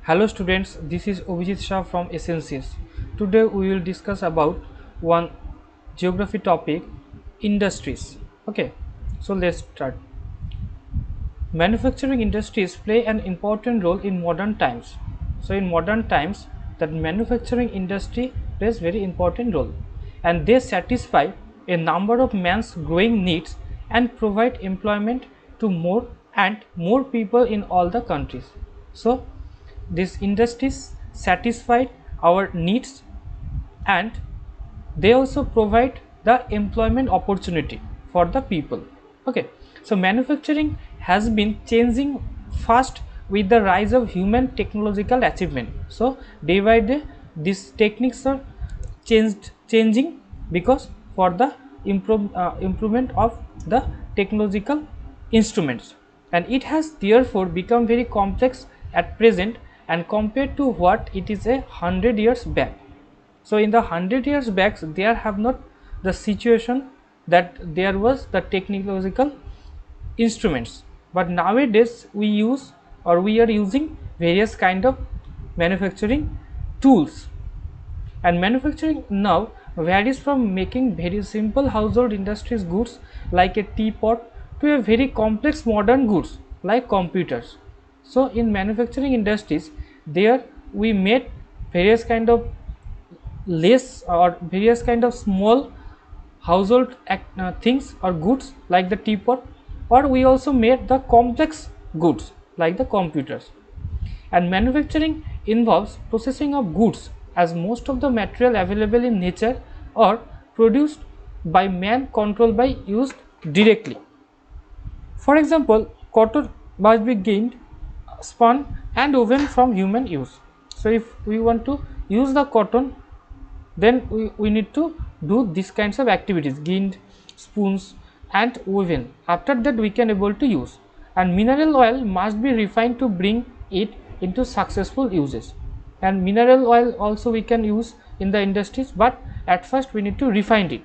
Hello students, this is Abhijit Shah from Essences. Today we will discuss about one geography topic, industries. Okay, so let's start. Manufacturing industries play an important role in modern times. So in modern times, that manufacturing industry plays very important role, and they satisfy a number of man's growing needs and provide employment to more and more people in all the countries. So these industries satisfy our needs, and they also provide the employment opportunity for the people. Okay, so manufacturing has been changing fast with the rise of human technological achievement. So day by day these techniques are changing because for the improvement of the technological instruments, and it has therefore become very complex at present and compared to what it is 100 years back. So in the 100 years back there have not the situation that there was the technological instruments, but nowadays we use or we are using various kind of manufacturing tools. And manufacturing now varies from making very simple household industries goods like a teapot to a very complex modern goods like computers. So in manufacturing industries there we made various kind of less or various kind of small household things or goods like the teapot, or we also made the complex goods like the computers. And manufacturing involves processing of goods, as most of the material available in nature or produced by man controlled by used directly. For example, cotton must be gained, spun and woven from human use. So if we want to use the cotton, then we need to do these kinds of activities, gained, spoons and woven. After that we can able to use, and mineral oil must be refined to bring it into successful uses. And mineral oil also we can use in the industries, but at first we need to refine it.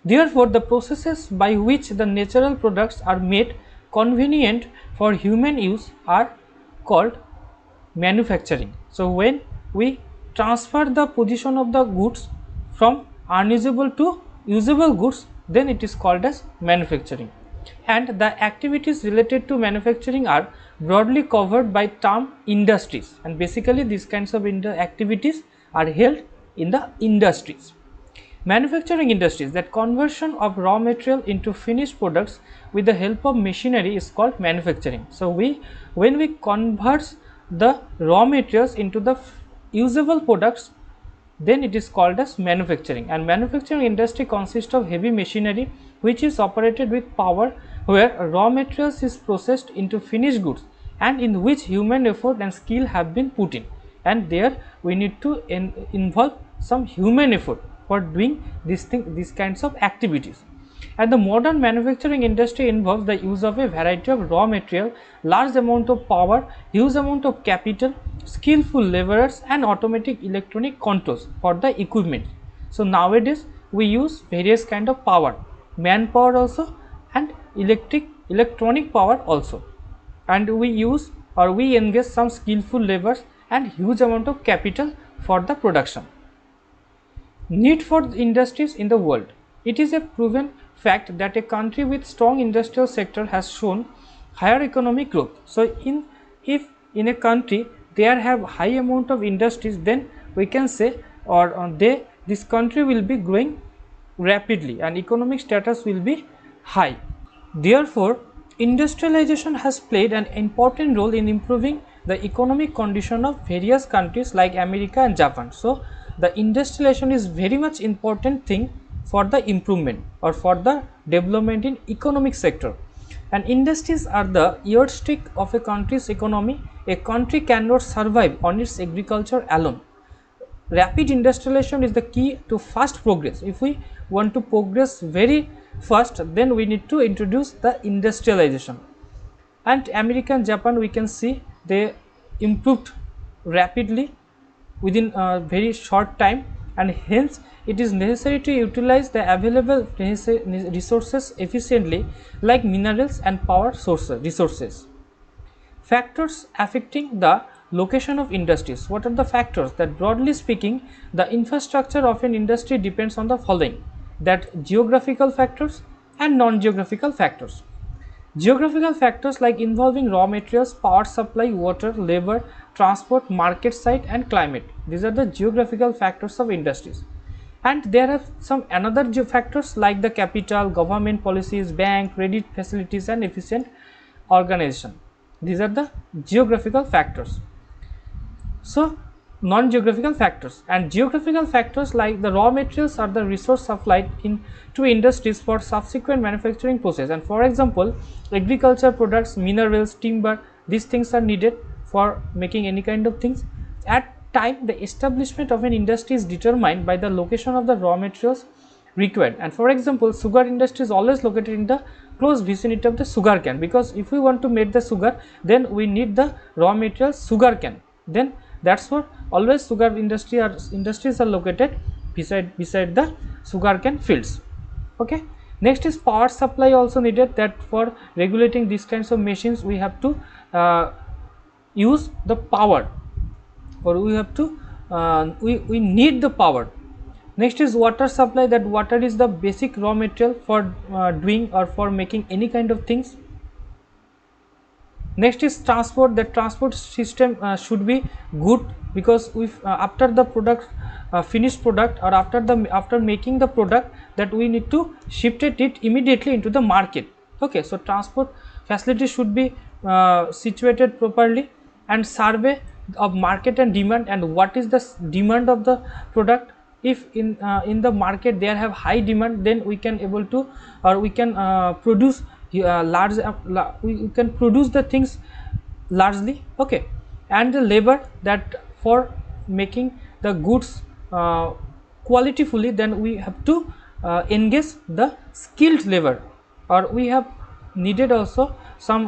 Therefore, the processes by which the natural products are made convenient for human use are called manufacturing. So when we transfer the position of the goods from unusable to usable goods, then it is called as manufacturing. And the activities related to manufacturing are broadly covered by term industries, and basically these kinds of activities are held in the industries. Manufacturing industries, that conversion of raw material into finished products with the help of machinery, is called manufacturing. So when we convert the raw materials into the usable products, then it is called as manufacturing. And manufacturing industry consists of heavy machinery which is operated with power, where raw materials is processed into finished goods and in which human effort and skill have been put in, and there we need to involve some human effort for doing these kinds of activities. And the modern manufacturing industry involves the use of a variety of raw material, large amount of power, huge amount of capital, skillful laborers and automatic electronic controls for the equipment. So nowadays we use various kind of power, manpower also, and electronic power also, and we use or we engage some skillful laborers and huge amount of capital for the production. Need for industries in the world. It is a proven fact that a country with strong industrial sector has shown higher economic growth. So if in a country there have high amount of industries, then we can say or this country will be growing rapidly and economic status will be high. Therefore, industrialization has played an important role in improving the economic condition of various countries like America and Japan. So the industrialization is very much important thing for the improvement or for the development in economic sector. And industries are the yardstick of a country's economy. A country cannot survive on its agriculture alone. Rapid industrialization is the key to fast progress. If we want to progress very fast, then we need to introduce the industrialization. And America and Japan, we can see they improved rapidly within a very short time, and hence it is necessary to utilize the available resources efficiently, like minerals and power resources. Factors affecting the location of industries. What are the factors? That broadly speaking, the infrastructure of an industry depends on the following, that geographical factors and non-geographical factors. Geographical factors like involving raw materials, power supply, water, labor, transport, market site and climate. These are the geographical factors of industries. And there are some another factors like the capital, government policies, bank, credit facilities and efficient organization. These are the geographical factors. So, non-geographical factors and geographical factors like the raw materials are the resource supplied to industries for subsequent manufacturing process, and for example agriculture products, minerals, timber, these things are needed for making any kind of things. At time, the establishment of an industry is determined by the location of the raw materials required, and for example sugar industry is always located in the close vicinity of the sugar cane, because if we want to make the sugar, then we need the raw material sugar cane. Then that's what always sugar industries are located beside the sugarcane fields. Okay. Next is power supply also needed, that for regulating these kinds of machines we have to use the power, or we have to we need the power. Next is water supply, that water is the basic raw material for doing or for making any kind of things. Next is transport, the transport system should be good, because if after the product finished product, or after making the product, that we need to shift it immediately into the market. Okay, so transport facility should be situated properly, and survey of market and demand, and what is the demand of the product. If in the market they have high demand, then we can able to, or we can produce large we can produce the things largely. Okay. And the labor, that for making the goods qualityfully, then we have to engage the skilled labor, or we have needed also some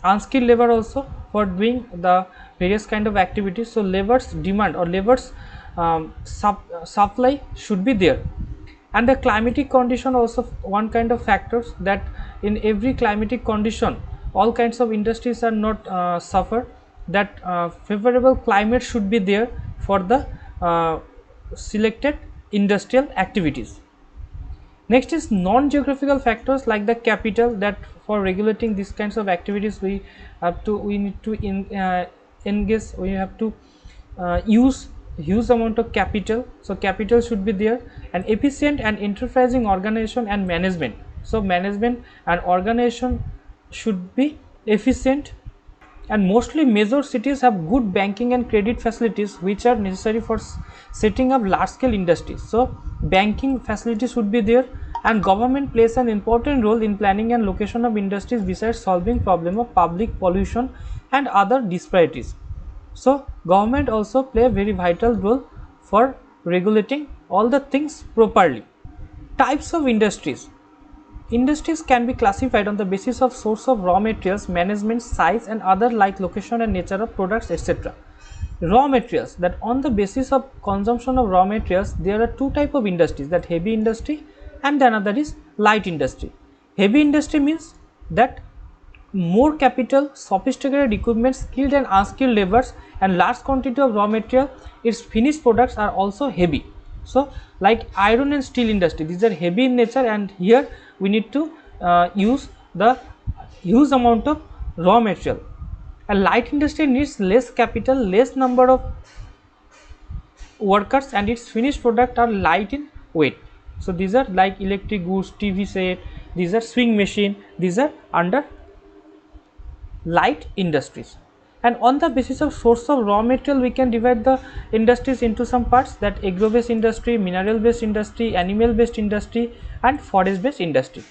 unskilled labor also for doing the various kind of activities. So labor's demand or labor's supply should be there. And the climatic condition also one kind of factors, that in every climatic condition all kinds of industries are not suffer, that favorable climate should be there for the selected industrial activities. Next is non-geographical factors like the capital, that for regulating these kinds of activities we need to engage, we have to use huge amount of capital. So capital should be there. And efficient and enterprising organization and management, so management and organization should be efficient. And mostly major cities have good banking and credit facilities which are necessary for setting up large scale industries. So banking facilities should be there. And government plays an important role in planning and location of industries, besides solving problem of public pollution and other disparities. So government also play a very vital role for regulating all the things properly. Types of industries. Industries can be classified on the basis of source of raw materials, management, size and other like location and nature of products, etc. Raw materials, that on the basis of consumption of raw materials there are two type of industries, that heavy industry and the another is light industry. Heavy industry means that more capital, sophisticated equipment, skilled and unskilled labors and large quantity of raw material, its finished products are also heavy. So like iron and steel industry, these are heavy in nature, and here we need to use the huge amount of raw material. A light industry needs less capital, less number of workers, and its finished product are light in weight. So these are like electric goods, TV set, these are swing machine, these are under light industries. And on the basis of source of raw material we can divide the industries into some parts, that agro based industry, mineral based industry, animal based industry and forest based industry.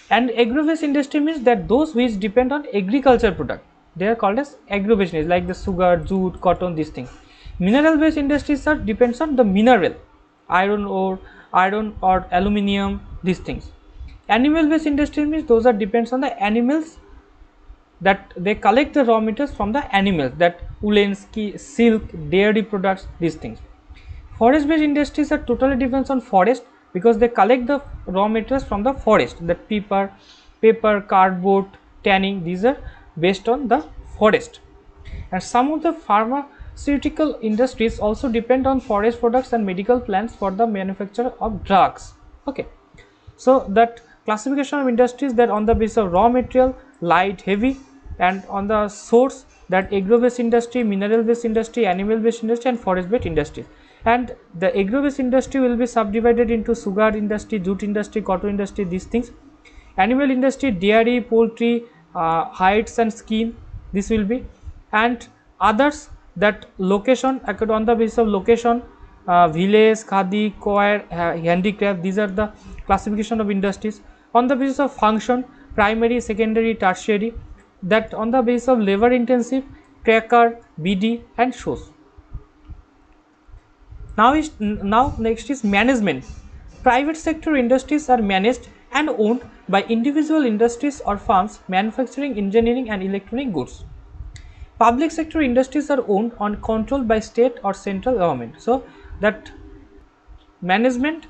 And agro based industry means that those which depend on agriculture product, they are called as agro based industry, like the sugar, jute, cotton, these things. Mineral based industries are depends on the mineral, iron or aluminium, these things. Animal based industry means those are depends on the animals, that they collect the raw materials from the animals, that woolen, silk, dairy products, these things. Forest based industries are totally depends on forest, because they collect the raw materials from the forest, that paper, cardboard, tanning, these are based on the forest. And some of the pharmaceutical industries also depend on forest products and medical plants for the manufacture of drugs. Okay. So that classification of industries, that on the basis of raw material, light, heavy, and on the source, that agro based industry, mineral based industry, animal based industry, and forest based industry. And the agro based industry will be subdivided into sugar industry, jute industry, cotton industry, these things. Animal industry, dairy, poultry, hides and skin, this will be. And others, that location, on the basis of location, village, khadi, coir, handicraft, these are the classification of industries. On the basis of function, primary, secondary, tertiary, that on the basis of labor intensive, cracker, BD, and shows. Now next is management. Private sector industries are managed and owned by individual industries or firms manufacturing engineering and electronic goods. Public sector industries are owned and controlled by state or central government. So that management,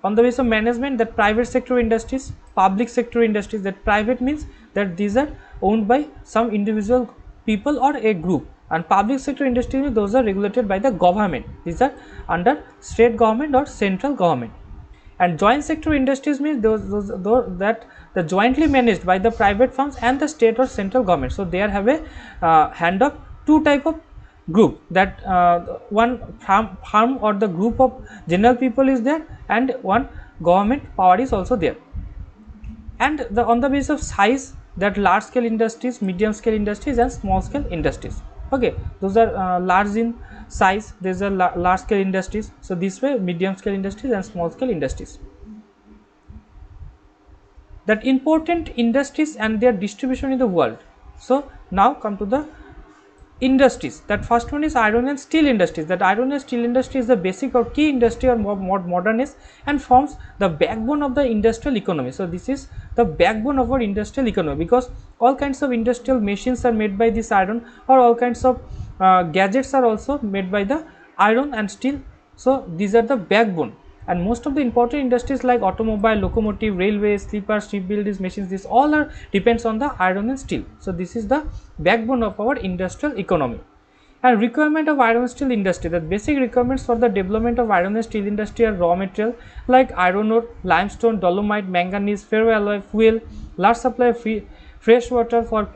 on the basis of management, that private sector industries, public sector industries, that private means that these are owned by some individual people or a group, and public sector industries, those are regulated by the government, these are under state government or central government. And joint sector industries means those that the jointly managed by the private firms and the state or central government. So they have a hand of two type of group, that one farm or the group of general people is there, and one government power is also there. And on the basis of size, that large scale industries, medium scale industries, and small scale industries. Okay, those are large in size, these are large scale industries. So this way, medium scale industries and small scale industries. That important industries and their distribution in the world. So now come to the industries. That first one is iron and steel industries. That iron and steel industry is the basic or key industry or modern age, and forms the backbone of the industrial economy. So this is the backbone of our industrial economy, because all kinds of industrial machines are made by this iron, or all kinds of gadgets are also made by the iron and steel. So these are the backbone, and most of the important industries like automobile, locomotive, railways, sleepers, shipbuilding machines, this all are depends on the iron and steel. So this is the backbone of our industrial economy. And requirement of iron and steel industry, the basic requirements for the development of iron and steel industry are raw material like iron ore, limestone, dolomite, manganese, ferroalloy, fuel, large supply of fresh water for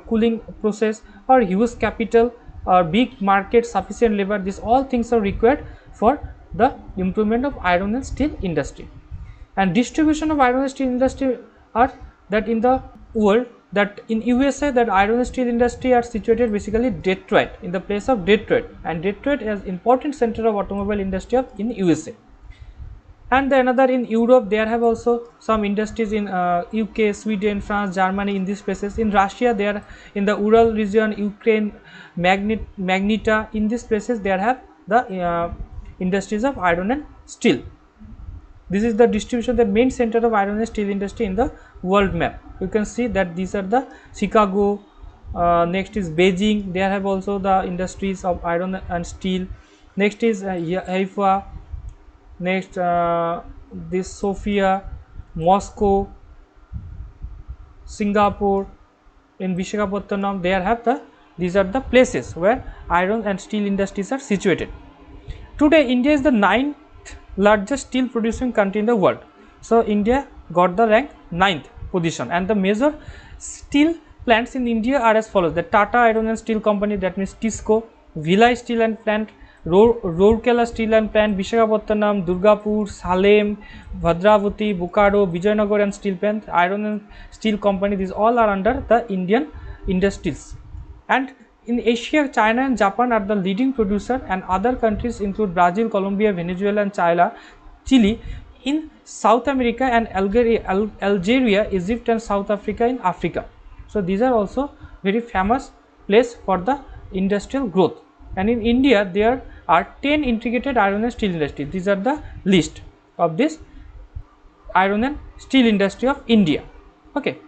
cooling process, or huge capital, or big market, sufficient labor. These all things are required for the improvement of iron and steel industry. And distribution of iron and steel industry are that in the world, that in USA, that iron and steel industry are situated basically Detroit, in the place of Detroit, and Detroit is important center of automobile industry of in USA. And the another in Europe, there have also some industries in UK, Sweden, France, Germany, in these places. In Russia, they are in the Ural region, Ukraine, Magnita, in these places there have the industries of iron and steel. This is the distribution, the main center of iron and steel industry in the world map. You can see that these are the Chicago, next is Beijing, there have also the industries of iron and steel. Next is Haifa, next this Sofia, Moscow, Singapore, in Vishakhapatnam, there have the, these are the places where iron and steel industries are situated. Today India is the 9th largest steel producing country in the world. So India got the rank 9th position, and the major steel plants in India are as follows: the Tata Iron and Steel Company, that means TISCO, Bhilai Steel and Plant, Rourkela Steel and Plant, Vishakhapatnam, Durgapur, Salem, Bhadravati, Bokaro, Vijayanagar and Steel Plant, Iron and Steel Company, these all are under the Indian industries. And in Asia, China and Japan are the leading producer, and other countries include Brazil, Colombia, Venezuela and Chile. In South America and Algeria, Egypt and South Africa in Africa. So these are also very famous place for the industrial growth. And in India, there are 10 integrated iron and steel industries. These are the list of this iron and steel industry of India. Okay.